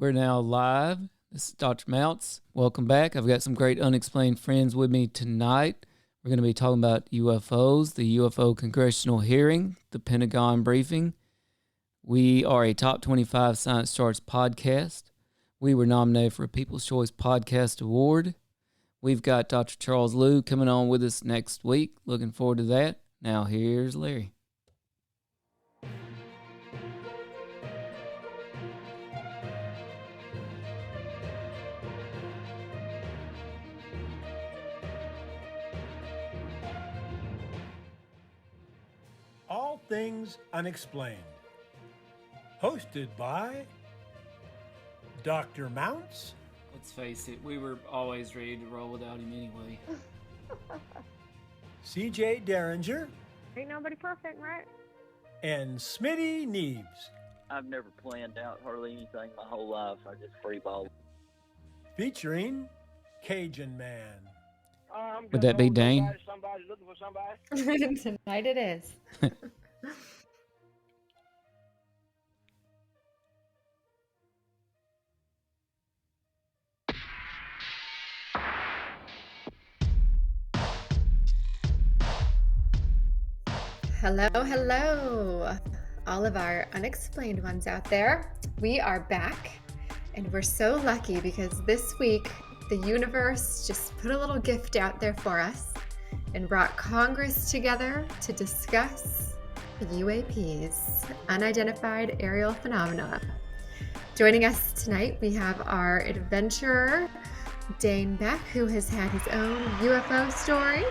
We're now live. This is Dr. Mounts. Welcome back. I've got some great unexplained friends with me tonight. We're going to be talking about UFOs, the UFO Congressional Hearing, the Pentagon briefing. We are a Top 25 Science Charts podcast. We were nominated for a People's Choice Podcast Award. We've got Dr. Charles Liu coming on with us next week. Looking forward to that. Now here's Larry. All Things Unexplained. Hosted by Dr. Mounts. Let's face it, we were always ready to roll without him anyway. CJ Derringer. Ain't nobody perfect, right? And Smitty Neebs. I've never planned out hardly anything my whole life. I just freeball. Featuring Cajun Man. Would that be Dane? Somebody's looking for somebody. Tonight it is. Hello, all of our unexplained ones out there. We are back, and we're so lucky because this week the universe just put a little gift out there for us and brought Congress together to discuss the UAPs, unidentified aerial phenomena. Joining us tonight, we have our adventurer, Dane Beck, who has had his own UFO story.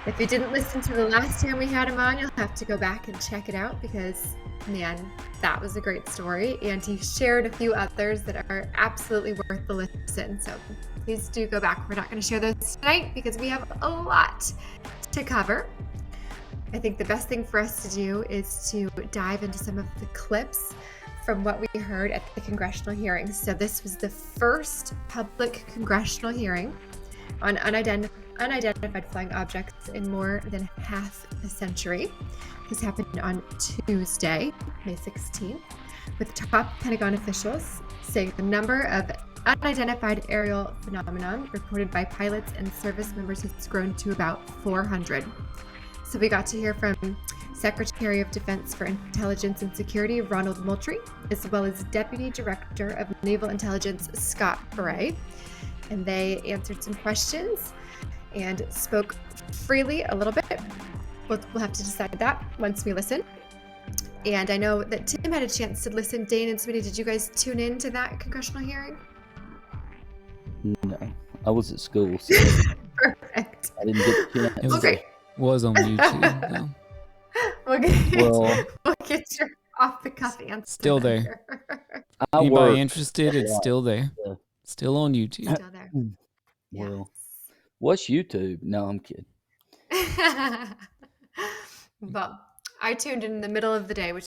If you didn't listen to the last time we had him on, you'll have to go back and check it out because, man, that was a great story. And he shared a few others that are absolutely worth the listen. So please do go back. We're not going to share those tonight because we have a lot to cover. I think the best thing for us to do is to dive into some of the clips from what we heard at the congressional hearings. So this was the first public congressional hearing on unidentified flying objects in more than half a century. This happened on Tuesday, May 16th, with top Pentagon officials saying the number of unidentified aerial phenomenon reported by pilots and service members has grown to about 400. So we got to hear from Secretary of Defense for Intelligence and Security, Ronald Moultrie, as well as Deputy Director of Naval Intelligence, Scott Bray. And they answered some questions and spoke freely a little bit. We'll have to decide that once we listen. And I know that Tim had a chance to listen. Dane and Smitty, did you guys tune in to that congressional hearing? No, I was at school, so Perfect. I didn't get the chance. Okay. Was on YouTube, though. We'll get your off-the-cuff answer. Still there. I Anybody work. interested? It's still there. Yeah. Still on YouTube. Still there. Well, what's YouTube? No, I'm kidding. Well, I tuned in the middle of the day, which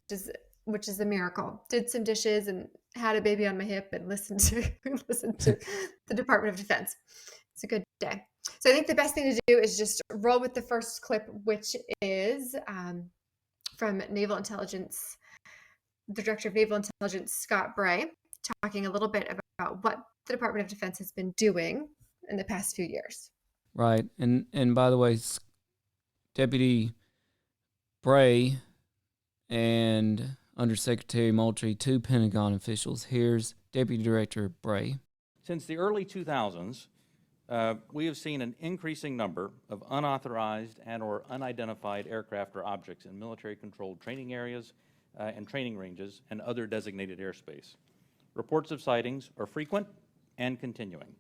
is a miracle. Did some dishes and had a baby on my hip and listened to the Department of Defense. It's a good day. So I think the best thing to do is just roll with the first clip, which is from Naval Intelligence, the Director of Naval Intelligence, Scott Bray, talking a little bit about what the Department of Defense has been doing in the past few years. Right. And by the way, Deputy Bray and Undersecretary Moultrie, two Pentagon officials. Here's Deputy Director Bray. Since the early 2000s, we have seen an increasing number of unauthorized and or unidentified aircraft or objects in military-controlled training areas and training ranges and other designated airspace. Reports of sightings are frequent and continuing.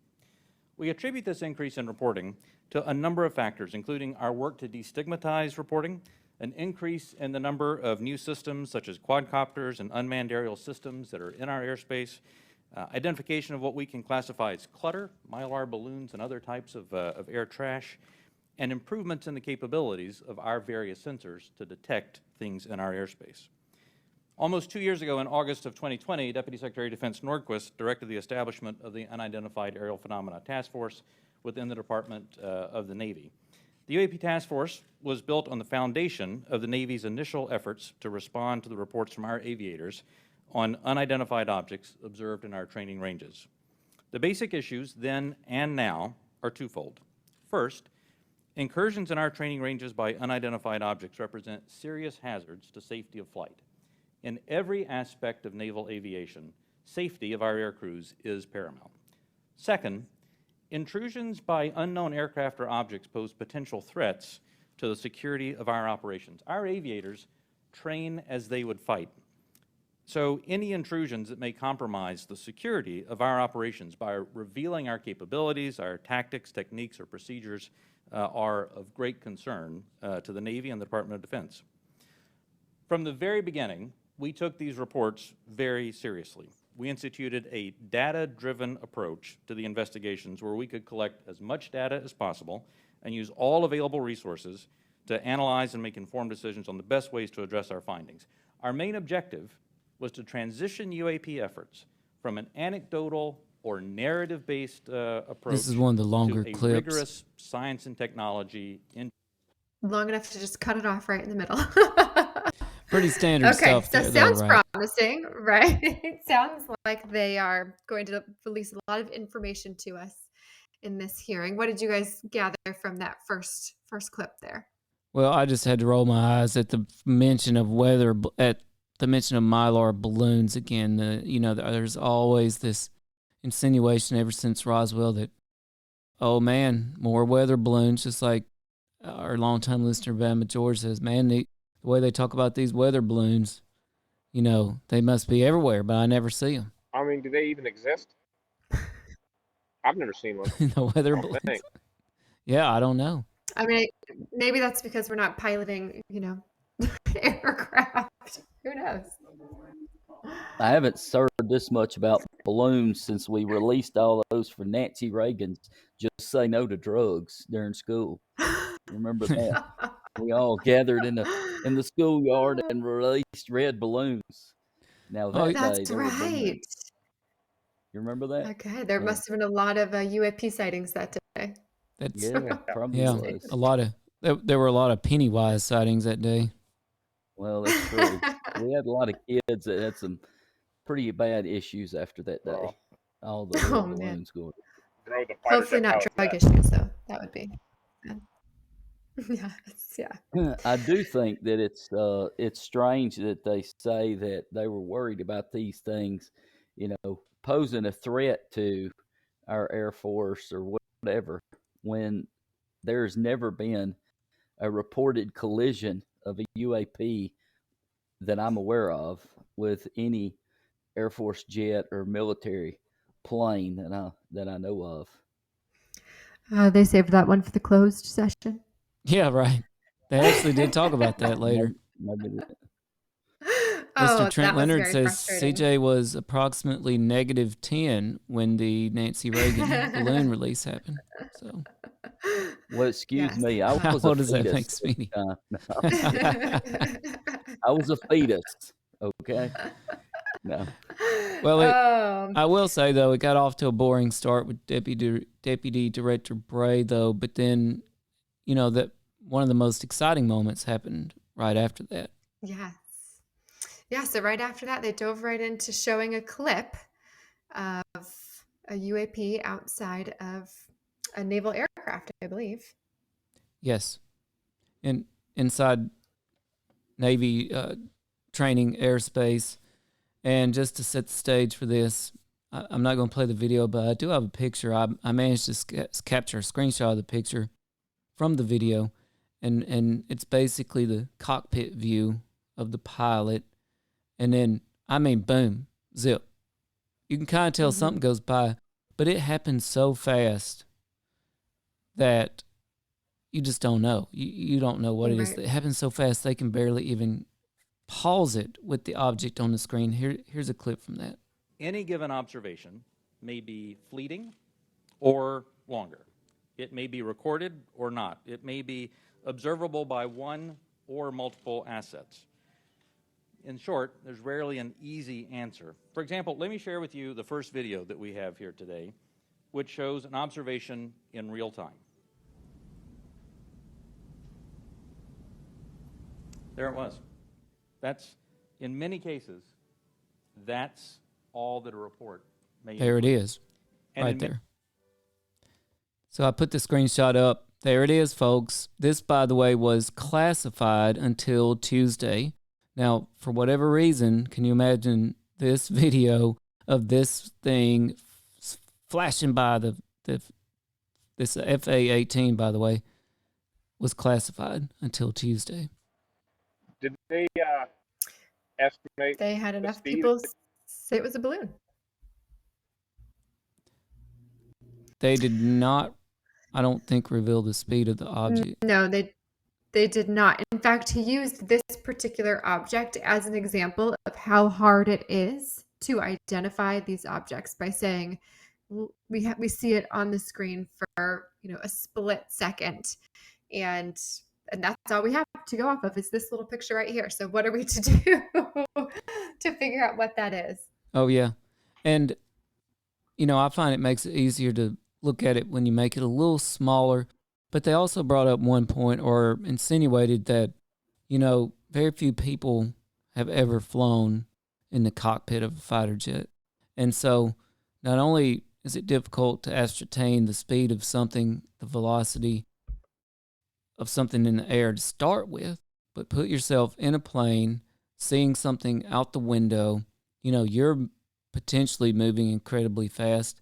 We attribute this increase in reporting to a number of factors, including our work to destigmatize reporting, an increase in the number of new systems such as quadcopters and unmanned aerial systems that are in our airspace, identification of what we can classify as clutter, mylar balloons and other types of air trash, and improvements in the capabilities of our various sensors to detect things in our airspace. Almost 2 years ago, in August of 2020, Deputy Secretary of Defense Nordquist directed the establishment of the Unidentified Aerial Phenomena Task Force within the Department of the Navy. The UAP Task Force was built on the foundation of the Navy's initial efforts to respond to the reports from our aviators on unidentified objects observed in our training ranges. The basic issues then and now are twofold. First, incursions in our training ranges by unidentified objects represent serious hazards to safety of flight. In every aspect of naval aviation, safety of our air crews is paramount. Second, intrusions by unknown aircraft or objects pose potential threats to the security of our operations. Our aviators train as they would fight. So any intrusions that may compromise the security of our operations by revealing our capabilities, our tactics, techniques, or procedures are of great concern to the Navy and the Department of Defense. From the very beginning, we took these reports very seriously. We instituted a data-driven approach to the investigations where we could collect as much data as possible and use all available resources to analyze and make informed decisions on the best ways to address our findings. Our main objective was to transition UAP efforts from an anecdotal or narrative-based approach This is one of the longer to a clips. rigorous science and technology. Long enough to just cut it off right in the middle. Pretty standard Okay, stuff so there, sounds though, right? promising, right? It sounds like they are going to release a lot of information to us in this hearing. What did you guys gather from that first clip there? Well, I just had to roll my eyes at the mention of the mention of Mylar balloons again. There's always this insinuation ever since Roswell that, oh man, more weather balloons, just like our longtime listener, Bama George says, man, the way they talk about these weather balloons, they must be everywhere, but I never see them. I mean, do they even exist? I've never seen one. The weather balloons. Yeah, I don't know. I mean, maybe that's because we're not piloting, aircraft. Who knows? I haven't heard this much about balloons since we released all those for Nancy Reagan's Just Say No to Drugs during school. Remember that? We all gathered in the schoolyard and released red balloons. Now That's right. You remember that? Okay, there must have been a lot of UAP sightings that day. Probably was. There were a lot of Pennywise sightings that day. Well, that's true. We had a lot of kids that had some pretty bad issues after that day. All the balloons going. Hopefully not drug issues, though. That would be good. Yeah. I do think that it's strange that they say that they were worried about these things, posing a threat to our Air Force or whatever, when there's never been a reported collision of a UAP that I'm aware of with any Air Force jet or military plane that I know of. They saved that one for the closed session. Yeah, right. They actually did talk about that later. Mr. Trent Leonard says CJ was approximately -10 when the Nancy Reagan balloon release happened. So, well, excuse me, I was how does that make Speedy? I was a fetus. Okay. No. Well, I will say though, it got off to a boring start with Deputy Director Bray, though. But then, that one of the most exciting moments happened right after that. Yes. Yeah, so right after that, they dove right into showing a clip of a UAP outside of a naval aircraft, I believe. Yes. Inside Navy training airspace. And just to set the stage for this, I'm not going to play the video, but I do have a picture. I managed to capture a screenshot of the picture from the video. And it's basically the cockpit view of the pilot. And then, boom, zip. You can kind of tell something goes by, but it happens so fast that you just don't know. You don't know what it is. It happens so fast they can barely even pause it with the object on the screen. Here's a clip from that. Any given observation may be fleeting or longer. It may be recorded or not. It may be observable by one or multiple assets. In short, there's rarely an easy answer. For example, let me share with you the first video that we have here today, which shows an observation in real time. There it was. That's, in many cases, That's all that a report may There it include. is, And right in there. So I put the screenshot up. There it is, folks. This, by the way, was classified until Tuesday. Now, for whatever reason, can you imagine this video of this thing flashing by this FA-18, by the way, was classified until Tuesday. Did they estimate They had the enough speed? people say it was a balloon. They did not, I don't think, reveal the speed of the object. No, they did not. In fact, he used this particular object as an example of how hard it is to identify these objects by saying we see it on the screen for a split second, and that's all we have to go off of is this little picture right here. So what are we to do to figure out what that is? Oh, yeah. And, I find it makes it easier to look at it when you make it a little smaller. But they also brought up one point or insinuated that, very few people have ever flown in the cockpit of a fighter jet. And so not only is it difficult to ascertain the speed of something, the velocity of something in the air to start with, but put yourself in a plane, seeing something out the window, you're potentially moving incredibly fast.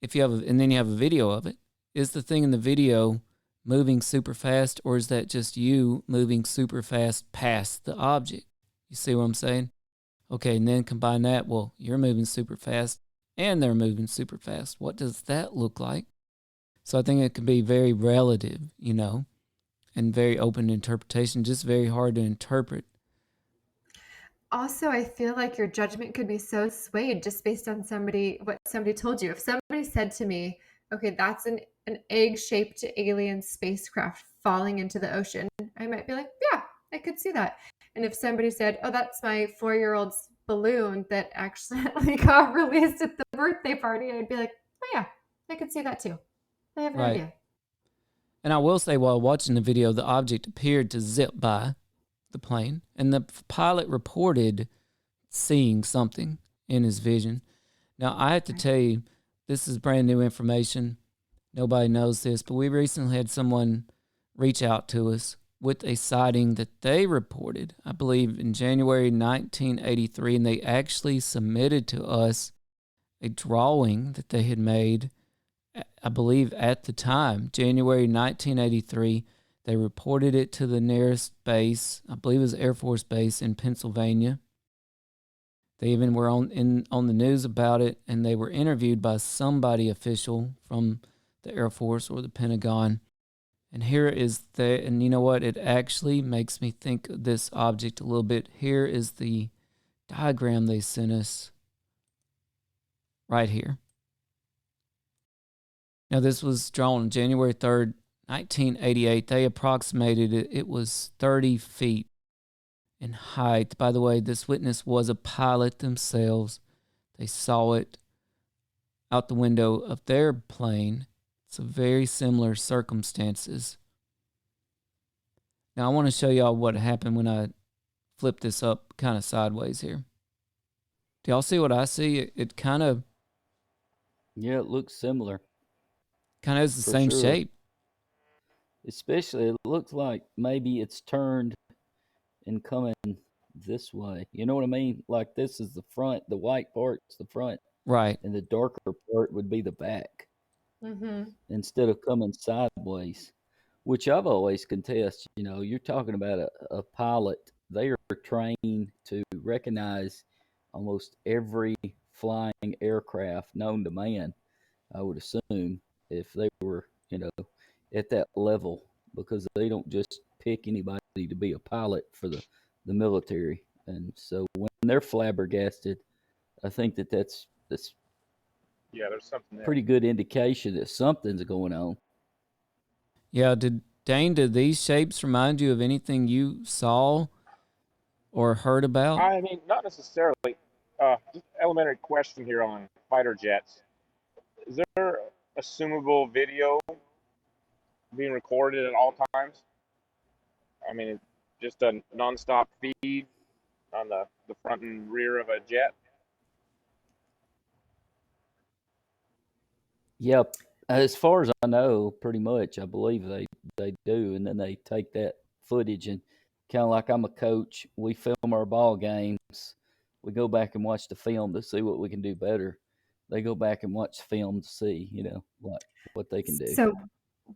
And then you have a video of it. Is the thing in the video moving super fast, or is that just you moving super fast past the object? You see what I'm saying? Okay, and then combine that. Well, you're moving super fast and they're moving super fast. What does that look like? So I think it can be very relative, and very open to interpretation, just very hard to interpret. Also, I feel like your judgment could be so swayed just based on what somebody told you. If somebody said to me, okay, that's an egg-shaped alien spacecraft falling into the ocean, I might be like, yeah, I could see that. And if somebody said, oh, that's my 4-year-old's balloon that accidentally got released at the birthday party, I'd be like, oh yeah, I could see that too. I have no idea. And I will say, while watching the video, the object appeared to zip by the plane, and the pilot reported seeing something in his vision. Now, I have to tell you, this is brand new information. Nobody knows this, but we recently had someone reach out to us with a sighting that they reported, I believe, in January 1983, and they actually submitted to us a drawing that they had made, I believe, at the time, January 1983. They reported it to the nearest base, I believe it was Air Force Base in Pennsylvania. They even were on the news about it, and they were interviewed by somebody official from the Air Force or the Pentagon. And here is and you know what? It actually makes me think of this object a little bit. Here is the diagram they sent us right here. Now, this was drawn on January 3rd, 1988. They approximated it. It was 30 feet in height. By the way, this witness was a pilot themselves. They saw it out the window of their plane. So very similar circumstances. Now, I want to show y'all what happened when I flip this up kind of sideways here. Do y'all see what I see? It kind of... Yeah, it looks similar. Kind of has the same shape. Especially, it looks like maybe it's turned and coming this way. You know what I mean? Like this is the front, the white part's the front. Right. And the darker part would be the back. Mm-hmm. Instead of coming sideways, which I've always contested. You're talking about a pilot. They are trained to recognize almost every flying aircraft known to man, I would assume, if they were, at that level, because they don't just pick anybody to be a pilot for the military. And so when they're flabbergasted, I think that's Yeah, there's something there. pretty good indication that something's going on. Yeah, did these shapes remind you of anything you saw or heard about? I mean, not necessarily. Just elementary question here on fighter jets. Is there assumable video being recorded at all times? I mean, just a nonstop feed on the front and rear of a jet? Yep. As far as I know, pretty much, I believe they do, and then they take that footage and kind of like I'm a coach. We film our ball games. We go back and watch the film to see what we can do better. They go back and watch film to see, what they can do. So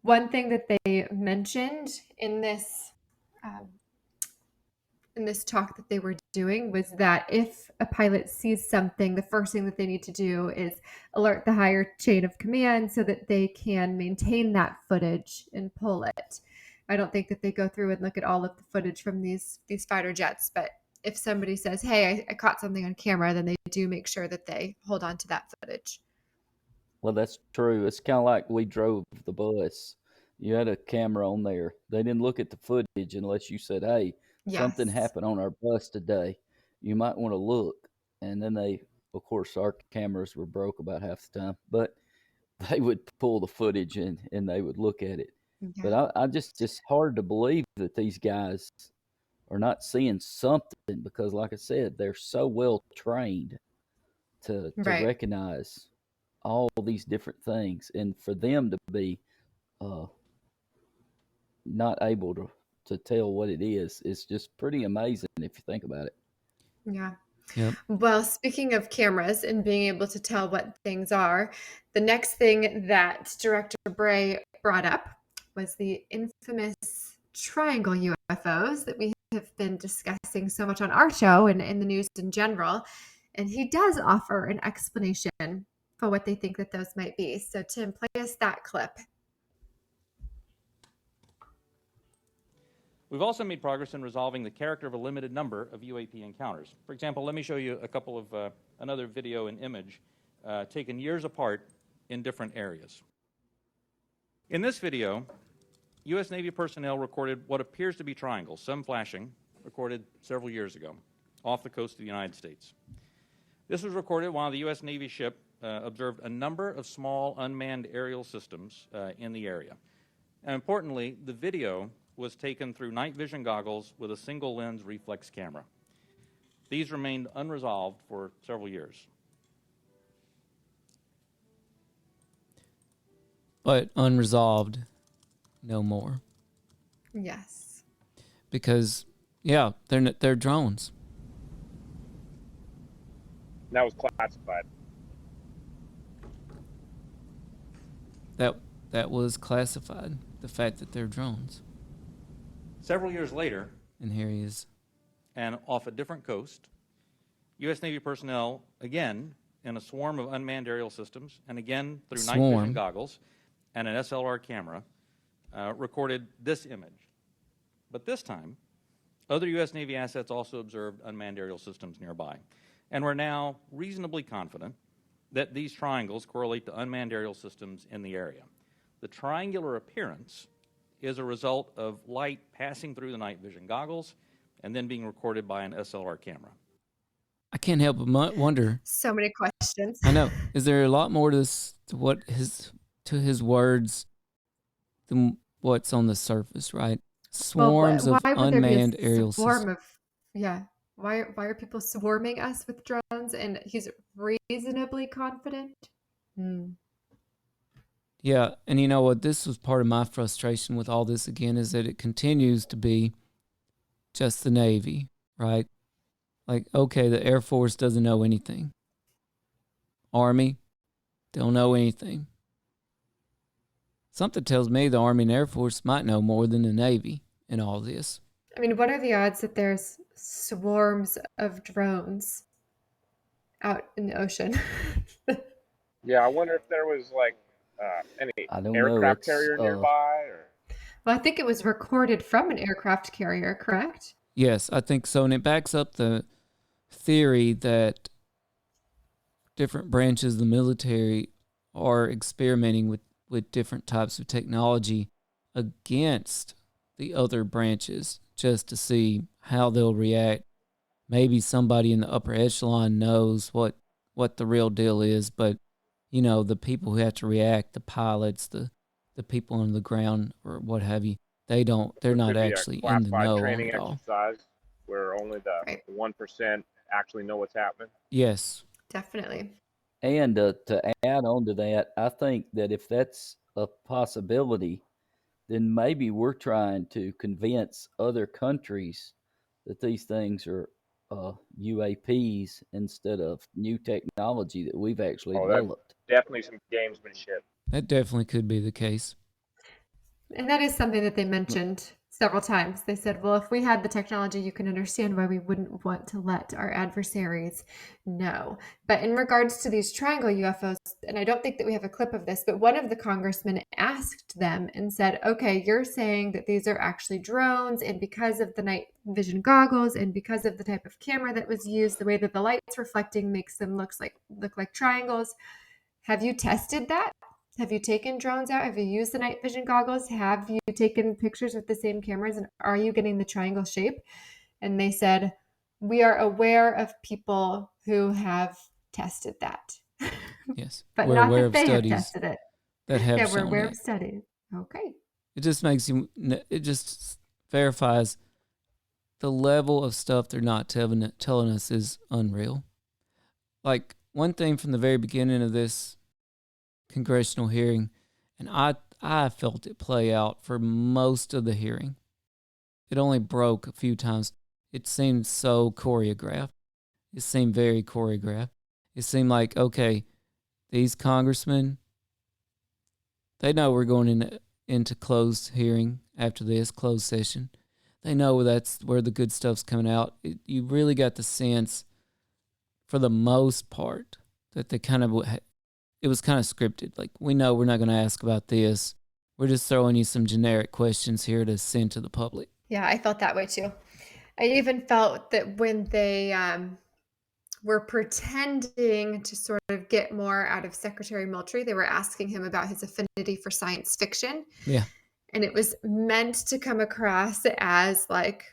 one thing that they mentioned um, in this talk that they were doing was that if a pilot sees something, the first thing that they need to do is alert the higher chain of command so that they can maintain that footage and pull it. I don't think that they go through and look at all of the footage from these fighter jets, but if somebody says, hey, I caught something on camera, then they do make sure that they hold on to that footage. Well, that's true. It's kind of like we drove the bus. You had a camera on there. They didn't look at the footage unless you said, hey, something Yes. happened on our bus today. You might want to look. And then of course, our cameras were broke about half the time, but they would pull the footage and they would look at it. Yeah. But I just hard to believe that these guys are not seeing something because, like I said, they're so well trained to Right. recognize all these different things, and for them to be not able to tell what it is just pretty amazing if you think about it. Yeah. Yep. Well, speaking of cameras and being able to tell what things are, the next thing that Director Bray brought up was the infamous triangle UFOs that we have been discussing so much on our show and in the news in general. And he does offer an explanation for what they think that those might be. So Tim, play us that clip. We've also made progress in resolving the character of a limited number of UAP encounters. For example, let me show you a couple of another video and image taken years apart in different areas. In this video, U.S. Navy personnel recorded what appears to be triangles, some flashing, recorded several years ago, off the coast of the United States. This was recorded while the U.S. Navy ship observed a number of small unmanned aerial systems in the area. And importantly, the video was taken through night vision goggles with a single lens reflex camera. These remained unresolved for several years. But unresolved, no more. Yes. Because, yeah, they're drones. That was classified. That was classified. The fact that they're drones. Several years later, And here he is. and off a different coast, U.S. Navy personnel, again, in a swarm of unmanned aerial systems, and again through night vision goggles and an SLR camera, recorded this image. But this time, other U.S. Navy assets also observed unmanned aerial systems nearby. And we're now reasonably confident that these triangles correlate to unmanned aerial systems in the area. The triangular appearance is a result of light passing through the night vision goggles and then being recorded by an SLR camera. I can't help but wonder. So many questions. I know. Is there a lot more to this, to his words than what's on the surface, right? Swarms of unmanned aerial systems. Why are people swarming us with drones? And he's reasonably confident. Yeah, and you know what? This was part of my frustration with all this again, is that it continues to be just the Navy, right? Like, okay, the Air Force doesn't know anything. Army, don't know anything. Something tells me the Army and Air Force might know more than the Navy in all this. I mean, what are the odds that there's swarms of drones out in the ocean? Yeah, I wonder if there was like any aircraft carrier nearby. Well, I think it was recorded from an aircraft carrier, correct? Yes, I think so. And it backs up the theory that different branches of the military are experimenting with different types of technology against the other branches just to see how they'll react. Maybe somebody in the upper echelon knows what the real deal is, but you know, the people who have to react, the pilots, the people on the ground or what have you, they're not actually in the know on it all. Exercise. where only the Right. 1% actually know what's happening? Yes. Definitely. And to add on to that, I think that if that's a possibility, then maybe we're trying to convince other countries that these things are UAPs instead of new technology that we've actually Oh, that's developed. definitely some gamesmanship. That definitely could be the case. And that is something that they mentioned several times. They said, well, if we had the technology, you can understand why we wouldn't want to let our adversaries know. But in regards to these triangle UFOs, and I don't think that we have a clip of this, but one of the congressmen asked them and said, okay, you're saying that these are actually drones, and because of the night vision goggles and because of the type of camera that was used, the way that the light's reflecting makes them look like triangles. Have you tested that? Have you taken drones out? Have you used the night vision goggles? Have you taken pictures with the same cameras? And are you getting the triangle shape? And they said, we are aware of people who have tested that. Yes. But we're not aware that of they have studies tested it. that have Yeah, we're shown aware that. of studies. Okay. It just makes you, it just verifies the level of stuff they're not telling us is unreal. Like, one thing from the very beginning of this congressional hearing, and I felt it play out for most of the hearing. It only broke a few times. It seemed so choreographed. It seemed very choreographed. It seemed like, okay, these congressmen, they know we're going into closed hearing after this, closed session. They know that's where the good stuff's coming out. You really got the sense, for the most part, that they kind of, it was kind of scripted. Like, we know we're not going to ask about this. We're just throwing you some generic questions here to send to the public. Yeah, I felt that way too. I even felt that when they were pretending to sort of get more out of Secretary Moultrie, they were asking him about his affinity for science fiction. Yeah. And it was meant to come across as like,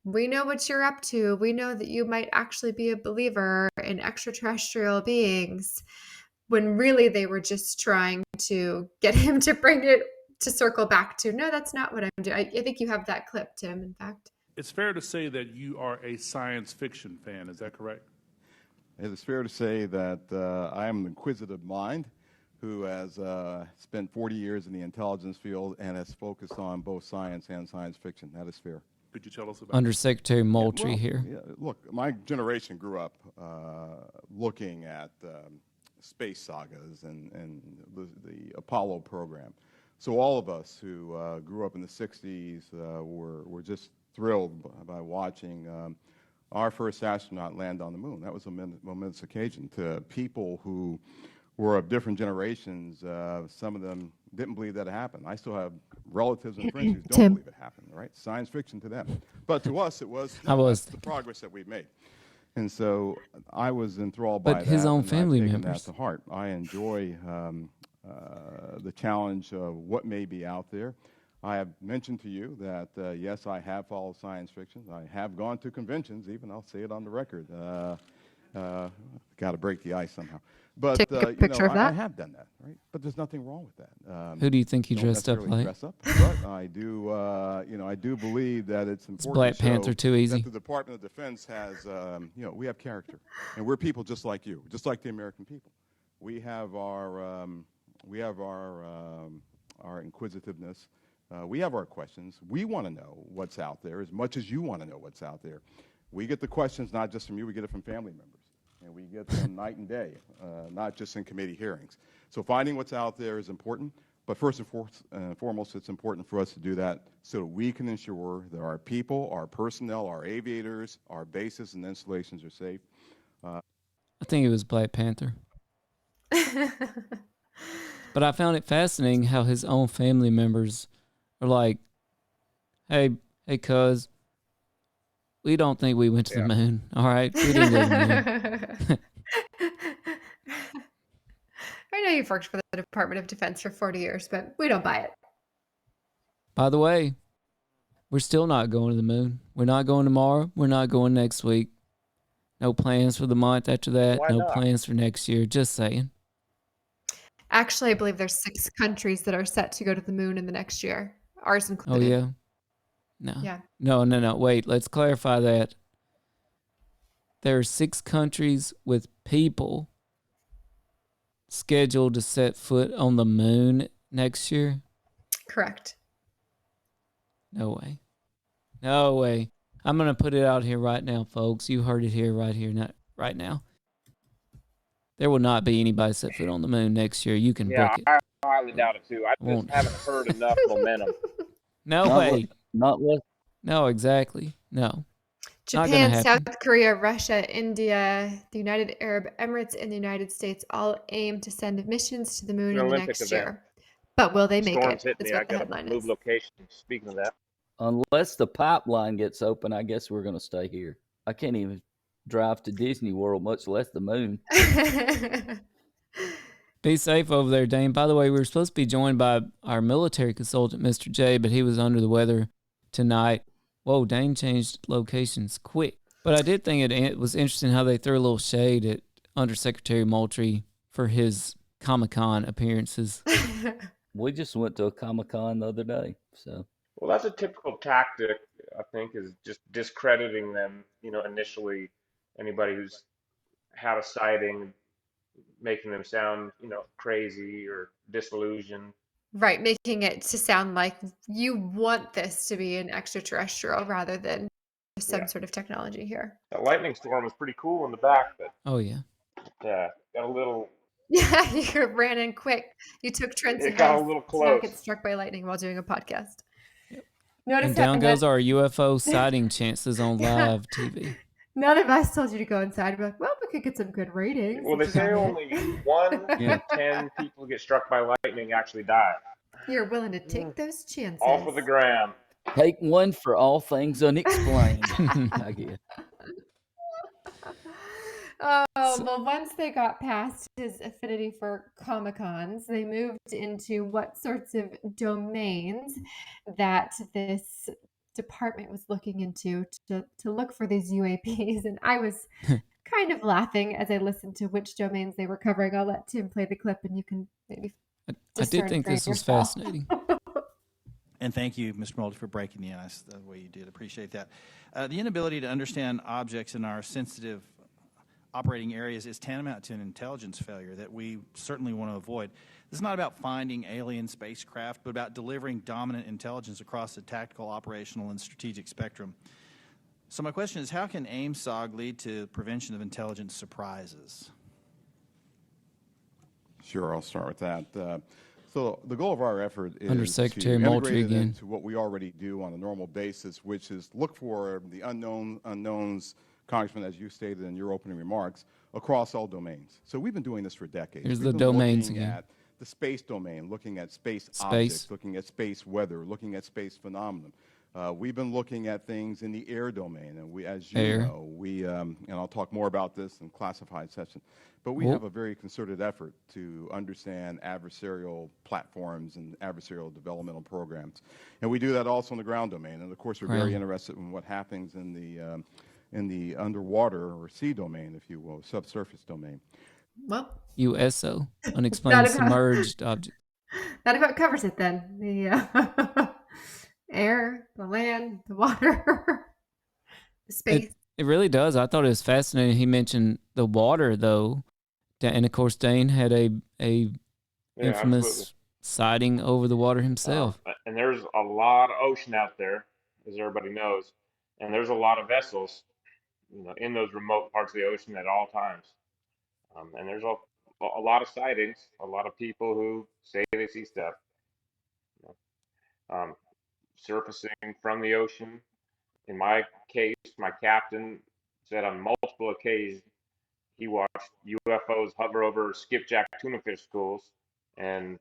we know what you're up to. We know that you might actually be a believer in extraterrestrial beings, when really they were just trying to get him to bring it to circle back to, no, that's not what I'm doing. I think you have that clip, Tim, in fact. It's fair to say that you are a science fiction fan. Is that correct? It is fair to say that I am an inquisitive mind who has spent 40 years in the intelligence field and has focused on both science and science fiction. That is fair. Could you tell us about Under Secretary Moultrie Yeah, here. look, my generation grew up looking at space sagas and the Apollo program. So all of us who grew up in the 60s were just thrilled by watching our first astronaut land on the moon. That was a momentous occasion. To people who were of different generations, some of them didn't believe that it happened. I still have relatives and friends who don't Tim. believe it happened, right? Science fiction to them. But to us, it was, I was. that's the progress that we've made. And so I was enthralled by But that. his own and I've family taken members. that to heart. I enjoy the challenge of what may be out there. I have mentioned to you that, yes, I have followed science fiction. I have gone to conventions, even. I'll say it on the record. Got to break the ice somehow. But, Take a picture of I that. have done that, right? But there's nothing wrong with that. Who do you think he Don't dressed up necessarily like? dress up, but I do, I do believe that it's important Black to show Panther too easy. that the Department of Defense has, we have character, and we're people just like you, just like the American people. We have our inquisitiveness. We have our questions. We want to know what's out there as much as you want to know what's out there. We get the questions not just from you, we get it from family members. And we get them night and day, not just in committee hearings. So finding what's out there is important, but first and foremost, it's important for us to do that so that we can ensure that our people, our personnel, our aviators, our bases and installations are safe. I think it was Black Panther. But I found it fascinating how his own family members are like, hey, cuz, we don't think we went to the moon. All right, we didn't go to the moon. I know you've worked for the Department of Defense for 40 years, but we don't buy it. By the way, we're still not going to the moon. We're not going tomorrow. We're not going next week. No plans for the month after that. Why No not? plans for next year. Just saying. Actually, I believe there's 6 countries that are set to go to the moon in the next year, ours Oh, included. yeah? No. Yeah. No. Wait, let's clarify that. there are 6 countries with people scheduled to set foot on the moon next year. Correct. No way. No way. I'm going to put it out here right now, folks. You heard it here, right now. There will not be anybody set foot on the moon next year. You can book it. I highly doubt it too. I Won't. just haven't heard enough momentum. No way. Not less. No, exactly. No. Japan, South Korea, Russia, India, the United Arab Emirates, and the United States all aim to send missions to the moon in the next year. But will they make Storm's it? hit That's me. what I the got headline to move is. location. Speaking of that. Unless the pipeline gets open, I guess we're going to stay here. I can't even drive to Disney World, much less the moon. Be safe over there, Dane. By the way, we were supposed to be joined by our military consultant, Mr. J, but he was under the weather tonight. Whoa, Dane changed locations quick. But I did think it was interesting how they threw a little shade at Undersecretary Moultrie for his Comic-Con appearances. We just went to a Comic-Con the other day, so. Well, that's a typical tactic, I think, is just discrediting them, initially, anybody who's had a sighting, making them sound, crazy or disillusioned. Right, making it to sound like you want this to be an extraterrestrial rather than some sort of technology here. That lightning storm was pretty cool in the back, but Oh, yeah. got a little... Yeah, you ran in quick. You took Trent's It got a little to close. not get struck by lightning while doing a podcast. Yep. Notice And down goes that our UFO sighting chances on live TV. none of us told you to go inside. We're like, well, we could get some good ratings. Well, they say only 1 in 10 people get struck by lightning actually die. You're willing to take those chances. All for the gram. Take one for all things unexplained. I guess. Well, once they got past his affinity for Comic-Cons, they moved into what sorts of domains that this department was looking into to look for these UAPs. And I was kind of laughing as I listened to which domains they were covering. I'll let Tim play the clip and you can maybe I did think this was fascinating. And thank you, Mr. Mulder, for breaking the ice the way you did. Appreciate that. The inability to understand objects in our sensitive operating areas is tantamount to an intelligence failure that we certainly want to avoid. This is not about finding alien spacecraft, but about delivering dominant intelligence across the tactical, operational, and strategic spectrum. So my question is, how can AIM-SOG lead to prevention of intelligence surprises? Sure, I'll start with that. So the goal of our effort is Undersecretary to Moultrie integrate it again. into what we already do on a normal basis, which is look for the unknowns, Congressman, as you stated in your opening remarks, across all domains. So we've been doing this for decades. Here's We've the been domains looking again. at the space domain, looking at space objects, looking at space weather, looking at space phenomenon. We've been looking at things in the air domain, and we, as you know, we and I'll talk more about this in classified session, but we have a very concerted effort to understand adversarial platforms and adversarial developmental programs, and we do that also in the ground domain. And of course, we're very interested in what happens in the underwater or sea domain, if you will, subsurface domain. Well, USO, unexplained submerged object. That about covers it then. The air, the land, the water, the space. It really does. I thought it was fascinating. He mentioned the water, though, and of course, Dane had a infamous sighting over the water himself. And there's a lot of ocean out there, as everybody knows, and there's a lot of vessels, in those remote parts of the ocean at all times. And there's a lot of sightings, a lot of people who say they see stuff. Surfacing from the ocean. In my case, my captain said on multiple occasions he watched UFOs hover over skipjack tunafish schools and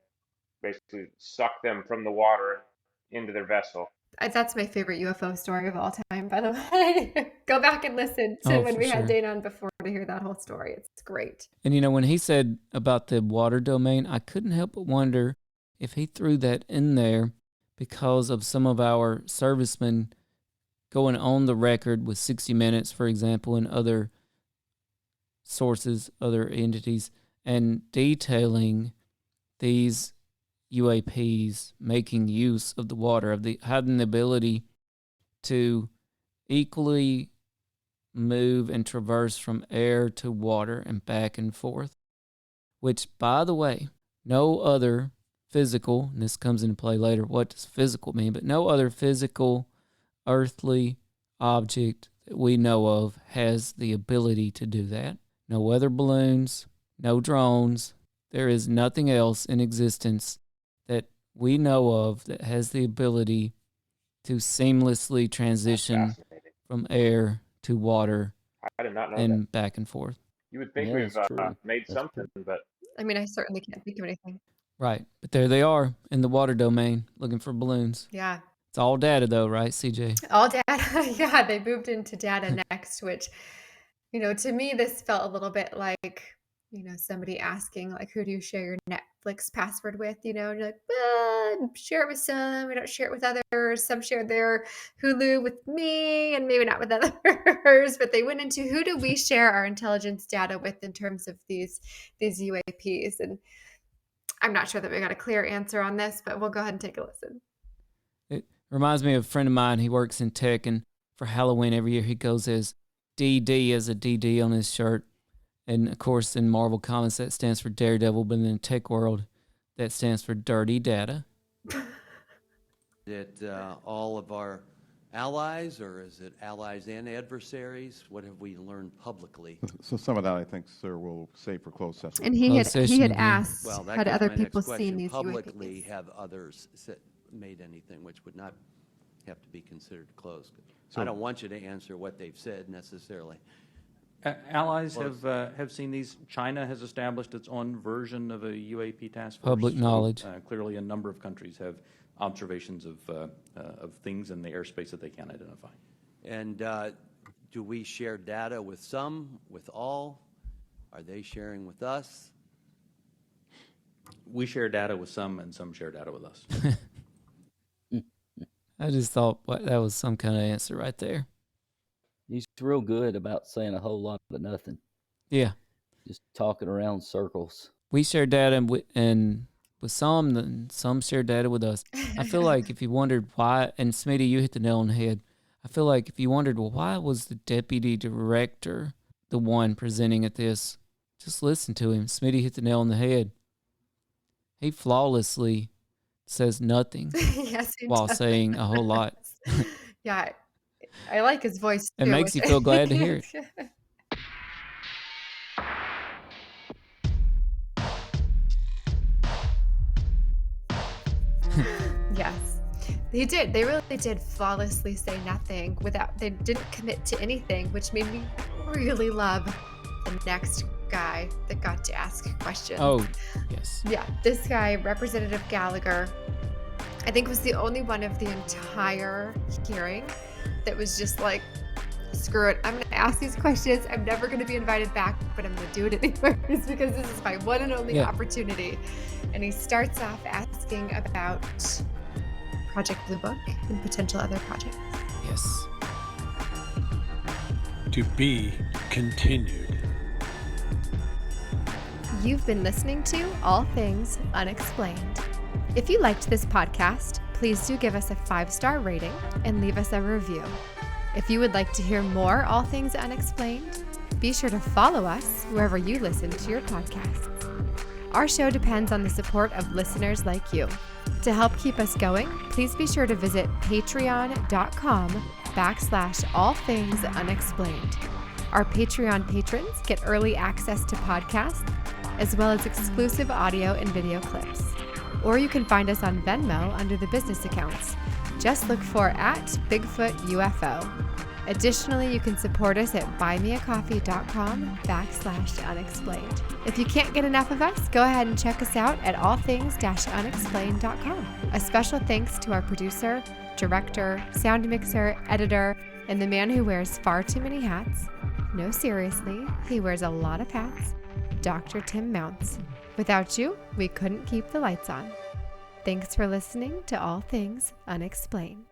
basically suck them from the water into their vessel. That's my favorite UFO story of all time, by the way. Go back and listen to when we had Dane on before to hear that whole story. It's great. And when he said about the water domain, I couldn't help but wonder if he threw that in there because of some of our servicemen going on the record with 60 Minutes, for example, and other sources, other entities, and detailing these UAPs making use of the water, having the ability to equally move and traverse from air to water and back and forth, which, by the way, no other physical, and this comes into play later, what does physical mean, but no other physical earthly object that we know of has the ability to do that. No weather balloons, no drones. There is nothing else in existence that we know of that has the ability to seamlessly transition from air to water I did not know and that. back and forth. You would think Yeah, we've that's true. made That's something, but I mean, I certainly can't think of anything. Right. But there they are in the water domain looking for balloons. Yeah. It's all data though, right, CJ? All data. Yeah, they moved into data next, which, to me, this felt a little bit like, somebody asking, like, who do you share your Netflix password with? And you're like, well, share it with some, we don't share it with others. Some share their Hulu with me and maybe not with others. But they went into who do we share our intelligence data with in terms of these UAPs? And I'm not sure that we got a clear answer on this, but we'll go ahead and take a listen. It reminds me of a friend of mine. He works in tech, and for Halloween every year he goes as DD, as a DD on his shirt. And, of course, in Marvel Comics, that stands for Daredevil, but in the tech world, that stands for Dirty Data. That all of our allies, or is it allies and adversaries? What have we learned publicly? So some of that, I think, sir, will save for closed session. And he had asked, Well, that had goes other to my next people question. seen these Publicly, UAPs? have others made anything which would not have to be considered closed? So- I don't want you to answer what they've said necessarily. Allies have seen these. China has established its own version of a UAP task force. Public knowledge. Clearly, a number of countries have observations of things in the airspace that they can't identify. And do we share data with some, with all? Are they sharing with us? We share data with some, and some share data with us. I just thought that was some kind of answer right there. He's real good about saying a whole lot of nothing. Yeah. Just talking around circles. We share data and with some, then some share data with us. I feel like if you wondered why, and Smitty, you hit the nail on the head. I feel like if you wondered, well, why was the deputy director the one presenting at this? Just listen to him. Smitty hit the nail on the head. He flawlessly says nothing Yes, he while does. saying a whole lot. Yeah, I like his voice. It too. makes you feel glad to hear it. Yes, they did. They really did flawlessly say nothing they didn't commit to anything, which made me really love the next guy that got to ask questions. Oh, yes. Yeah, this guy, Representative Gallagher, I think was the only one of the entire hearing that was just like, screw it, I'm going to ask these questions. I'm never going to be invited back, but I'm going to do it anyways because this is my one and only opportunity. And he starts off asking about Project Blue Book and potential other projects. Yes. To be continued. You've been listening to All Things Unexplained. If you liked this podcast, please do give us a 5-star rating and leave us a review. If you would like to hear more All Things Unexplained, be sure to follow us wherever you listen to your podcasts. Our show depends on the support of listeners like you. To help keep us going, please be sure to visit patreon.com/allthingsunexplained. Our Patreon patrons get early access to podcasts, as well as exclusive audio and video clips. Or you can find us on Venmo under the business accounts. Just look for @Bigfoot UFO. Additionally, you can support us at buymeacoffee.com/unexplained. If you can't get enough of us, go ahead and check us out at allthings-unexplained.com. A special thanks to our producer, director, sound mixer, editor, and the man who wears far too many hats. No, seriously, he wears a lot of hats, Dr. Tim Mounts. Without you, we couldn't keep the lights on. Thanks for listening to All Things Unexplained.